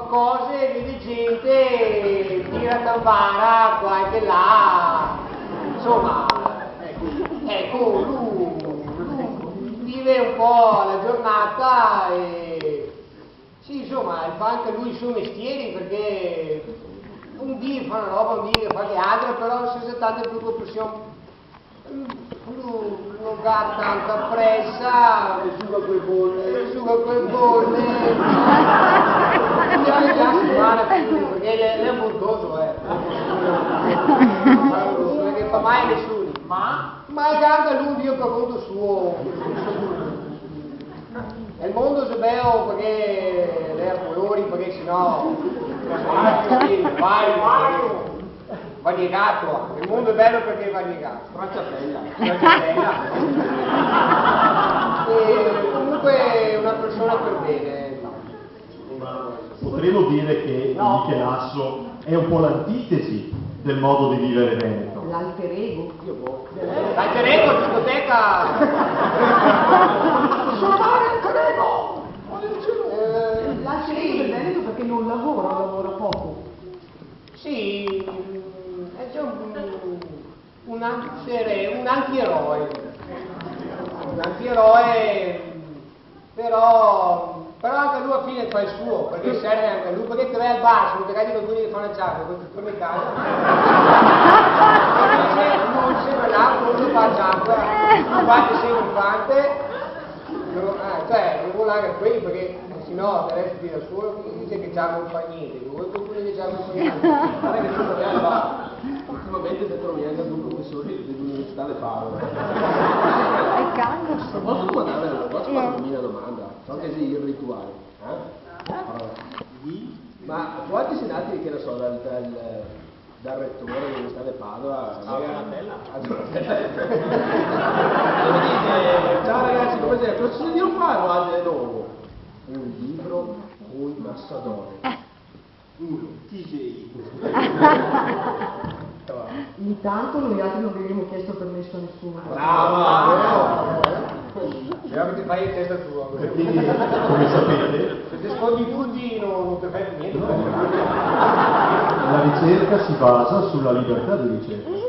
cose, vede gente, tira tambara qua e che là, insomma, ecco, lui vive un po' la giornata e sì, insomma, fa anche lui i suoi mestieri perché un dì fa una roba, un dì fa l'altra, però senza tante preoccupazioni. Non ha tanta pressa, suga quel bolle, già si mara più, perché lei è montoso, non è che fa mai nessuno, ma è anche lui Dio per conto suo. E il mondo se bello perché lei ha colori, perché sennò va negato, il mondo è bello perché va negato. Stracciatella. E comunque è una persona per bene. Potremmo dire che Michelangelo è un po' l'antitesi del modo di vivere veneto. L'alter ego. L'alter ego, discoteca! Suonare l'alter ego! L'alter ego del veneto perché non lavora poco. Sì, è già un antieroe, però anche lui alla fine fa il suo, perché serve anche lui, perché te vai al bar, se non ti cadi con quelli che fanno il ciacco, poi ti torni a casa, non sembra là, non fa il ciacco, infatti sei un infante, cioè non vuole anche quelli perché sennò te resti da solo, dice che c'ha compagnia, vuoi qualcuno che c'ha compagnia? Guarda che tu non va. Ultimamente ti trovi anche un professore dell'università Le Palo. Posso fare una domanda? So che sei irrituale. Ma quanti senati che ne so dal rettore dell'università di Padova a Donatella. Ciao ragazzi, come siete? Cosa devo fare oggi di nuovo? Un libro con Massadore. Uno, TJ. Intanto noi altri non abbiamo chiesto permesso a nessuno. Brava! Speriamo che ti fai in testa tua. Perché, come sapete, se ti sfondi tutti non ti fai niente. la ricerca si basa sulla libertà di ricerca.